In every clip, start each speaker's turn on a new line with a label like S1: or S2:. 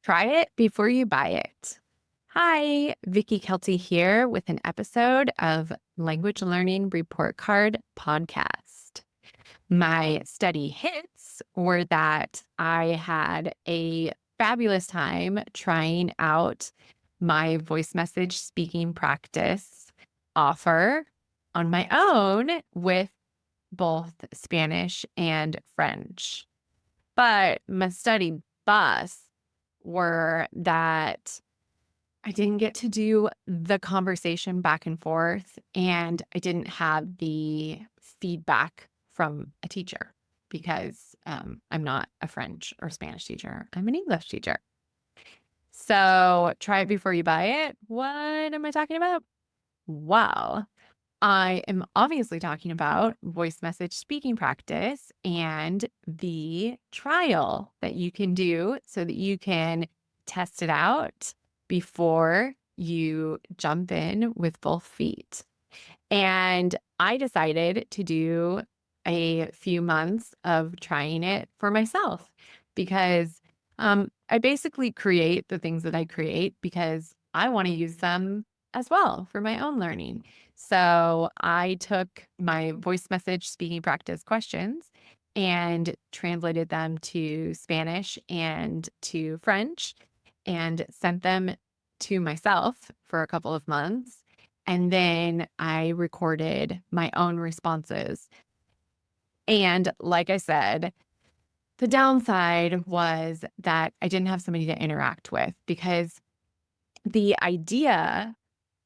S1: Try it before you buy it. Hi, Vicky Kelty here with an episode of Language Learning Report Card Podcast. My study hits were that I had a fabulous time trying out my voice message speaking practice offer on my own with both Spanish and French. But my study bus were that I didn't get to do the conversation back and forth, and I didn't have the feedback from a teacher because I'm not a French or Spanish teacher. I'm an English teacher. So try it before you buy it. What am I talking about? Well, I am obviously talking about voice message speaking practice and the trial that you can do so that you can test it out before you jump in with both feet. And I decided to do a few months of trying it for myself because I basically create the things that I create because I want to use them as well for my own learning. So I took my voice message speaking practice questions and translated them to Spanish and to French and sent them to myself for a couple of months. And then I recorded my own responses. And like I said, the downside was that I didn't have somebody to interact with because the idea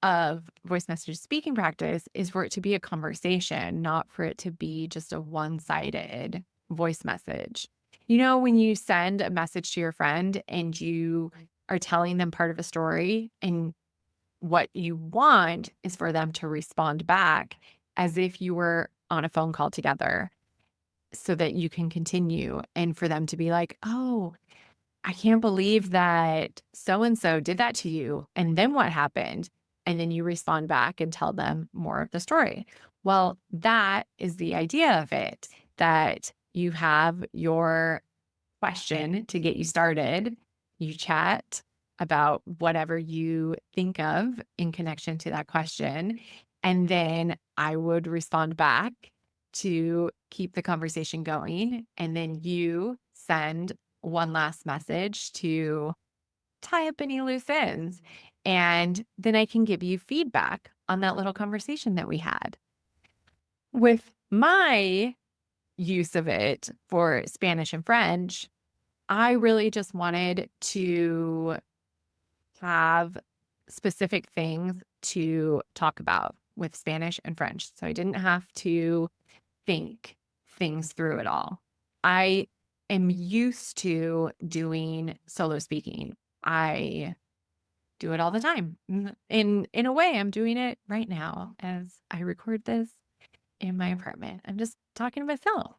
S1: of voice message speaking practice is for it to be a conversation, not for it to be just a one-sided voice message. You know, when you send a message to your friend and you are telling them part of a story, and what you want is for them to respond back as if you were on a phone call together so that you can continue, and for them to be like, "Oh, I can't believe that so and so did that to you. And then what happened?" And then you respond back and tell them more of the story. Well, that is the idea of it, that you have your question to get you started. You chat about whatever you think of in connection to that question. And then I would respond back to keep the conversation going. And then you send one last message to tie up any loose ends. And then I can give you feedback on that little conversation that we had. With my use of it for Spanish and French, I really just wanted to have specific things to talk about with Spanish and French. So I didn't have to think things through at all. I am used to doing solo speaking. I do it all the time. In a way, I'm doing it right now as I record this in my apartment. I'm just talking to myself.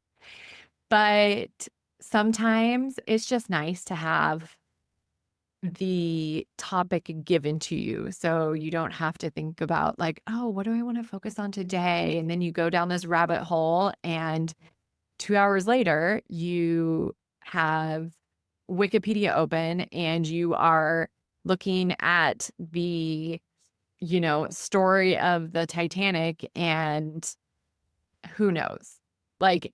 S1: But sometimes it's just nice to have the topic given to you so you don't have to think about like, "Oh, what do I want to focus on today?" And then you go down this rabbit hole and 2 hours later, you have Wikipedia open and you are looking at the, story of the Titanic, and who knows? Like,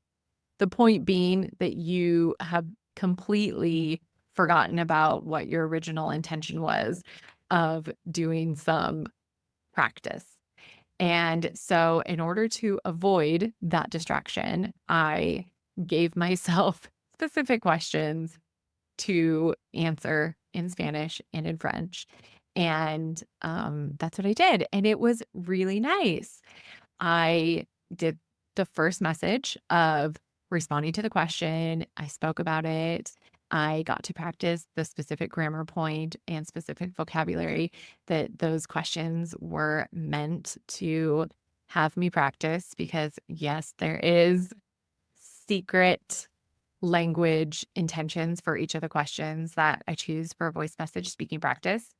S1: the point being that you have completely forgotten about what your original intention was of doing some practice. And so, in order to avoid that distraction, I gave myself specific questions to answer in Spanish and in French. And that's what I did. And it was really nice. I did the first message of responding to the question. I spoke about it. I got to practice the specific grammar point and specific vocabulary that those questions were meant to have me practice because, yes, there is secret language intentions for each of the questions that I choose for voice message speaking practice.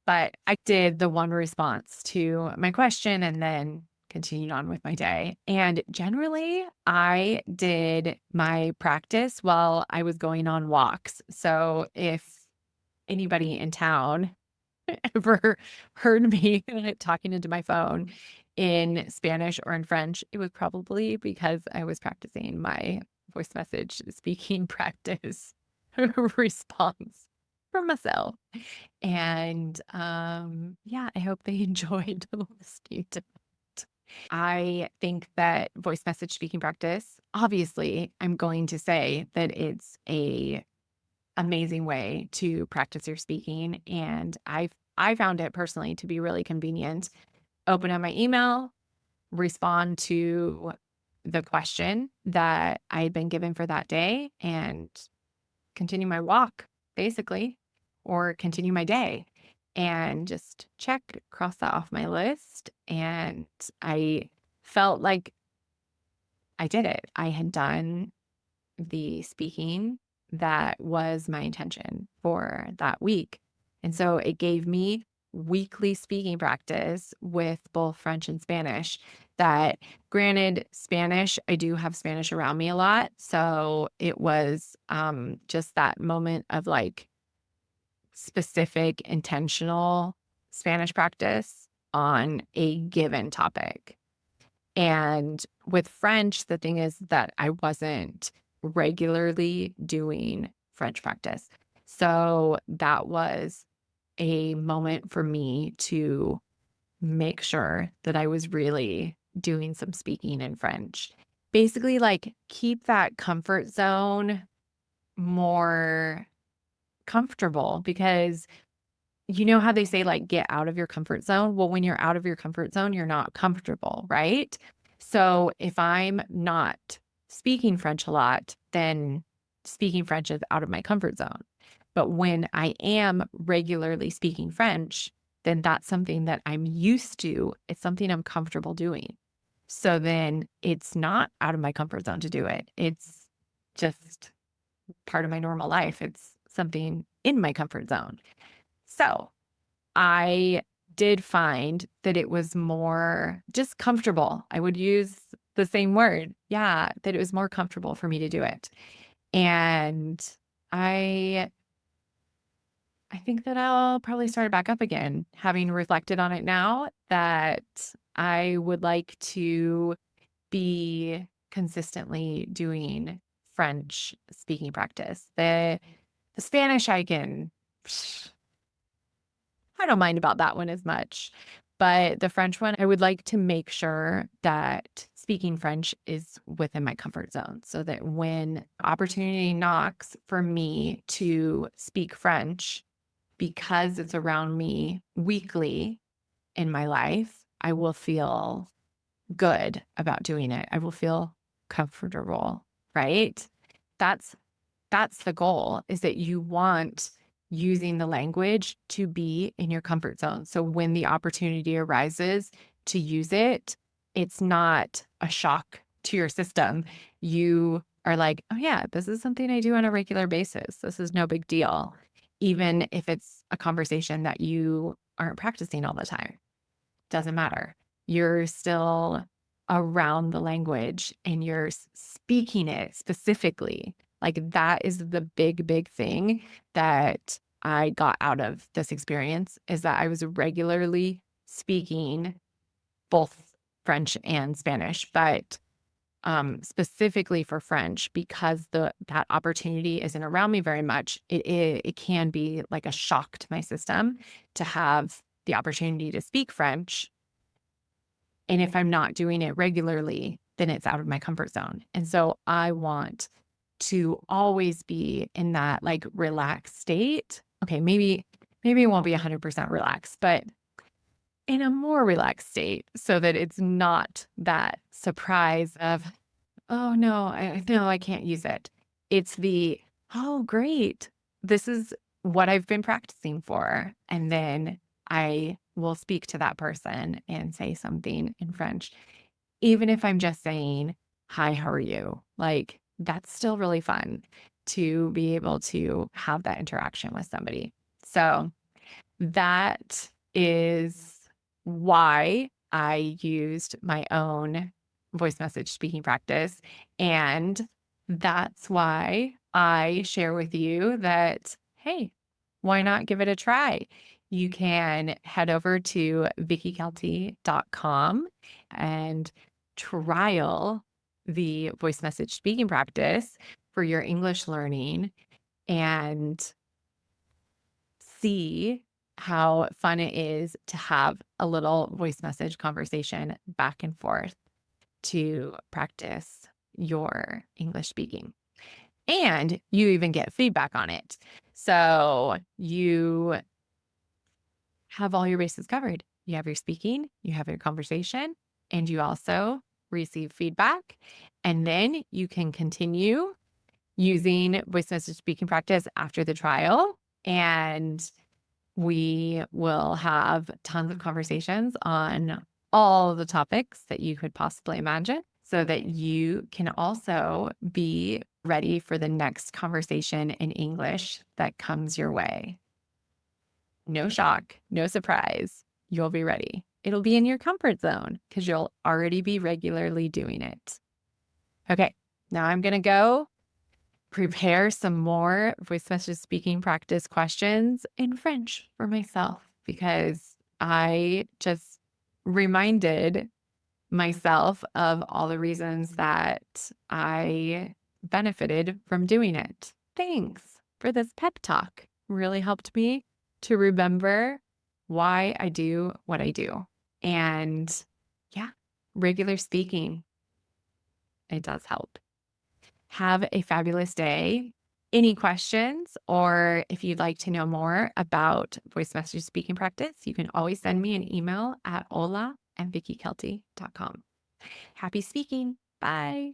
S1: But I did the one response to my question and then continued on with my day. And generally, I did my practice while I was going on walks. So if anybody in town ever heard me talking into my phone in Spanish or in French, it was probably because I was practicing my voice message speaking practice response for myself. And yeah, I hope they enjoyed listening to it. I think that voice message speaking practice, obviously, I'm going to say that it's a amazing way to practice your speaking. And I found it personally to be really convenient. Open up my email, respond to the question that I had been given for that day, and continue my walk, basically, or continue my day and just check, cross that off my list. And I felt like I did it. I had done the speaking that was my intention for that week. And so it gave me weekly speaking practice with both French and Spanish. That, granted, Spanish, I do have Spanish around me a lot. So it was just that moment of like specific, intentional Spanish practice on a given topic. And with French, the thing is that I wasn't regularly doing French practice. So that was a moment for me to make sure that I was really doing some speaking in French. Basically, like, keep that comfort zone more comfortable, because you know how they say, like, get out of your comfort zone? Well, when you're out of your comfort zone, you're not comfortable, right? So if I'm not speaking French a lot, then speaking French is out of my comfort zone. But when I am regularly speaking French, then that's something that I'm used to. It's something I'm comfortable doing. So then it's not out of my comfort zone to do it. It's just part of my normal life. It's something in my comfort zone. So I did find that it was more just comfortable. I would use the same word. Yeah, that it was more comfortable for me to do it. And I I think that I'll probably start it back up again, having reflected on it now, that I would like to be consistently doing French speaking practice. The Spanish I don't mind about that one as much. But the French one, I would like to make sure that speaking French is within my comfort zone, so that when opportunity knocks for me to speak French, because it's around me weekly in my life, I will feel good about doing it. I will feel comfortable, right? That's that's the goal, is that you want using the language to be in your comfort zone. So when the opportunity arises to use it, it's not a shock to your system. You are like, oh yeah, this is something I do on a regular basis. This is no big deal, even if it's a conversation that you aren't practicing all the time. Doesn't matter. You're still around the language and you're speaking it specifically. Like, that is the big, big thing that I got out of this experience, is that I was regularly speaking both French and Spanish, but specifically for French, because that opportunity isn't around me very much, it can be like a shock to my system to have the opportunity to speak French. And if I'm not doing it regularly, then it's out of my comfort zone. And so I want to always be in that like relaxed state. Okay, maybe it won't be 100% relaxed, but in a more relaxed state, so that it's not that surprise of, oh no, I can't use it. It's the, oh great, this is what I've been practicing for. And then I will speak to that person and say something in French, even if I'm just saying, hi, how are you? Like, that's still really fun to be able to have that interaction with somebody. So that is why I used my own voice message speaking practice. And that's why I share with you that, hey, why not give it a try? You can head over to vickykelty.com and trial the voice message speaking practice for your English learning and see how fun it is to have a little voice message conversation back and forth to practice your English speaking. And you even get feedback on it. So you have all your bases covered. You have your speaking, you have your conversation, and you also receive feedback. And then you can continue using voice message speaking practice after the trial. And we will have tons of conversations on all the topics that you could possibly imagine so that you can also be ready for the next conversation in English that comes your way. No shock, no surprise. You'll be ready. It'll be in your comfort zone because you'll already be regularly doing it. Okay, now I'm going to go prepare some more voice message speaking practice questions in French for myself because I just reminded myself of all the reasons that I benefited from doing it. Thanks for this pep talk. Really helped me to remember why I do what I do. And yeah, regular speaking, it does help. Have a fabulous day. Any questions, or if you'd like to know more about voice message speaking practice, you can always send me an email at hola@vickykelty.com. Happy speaking. Bye.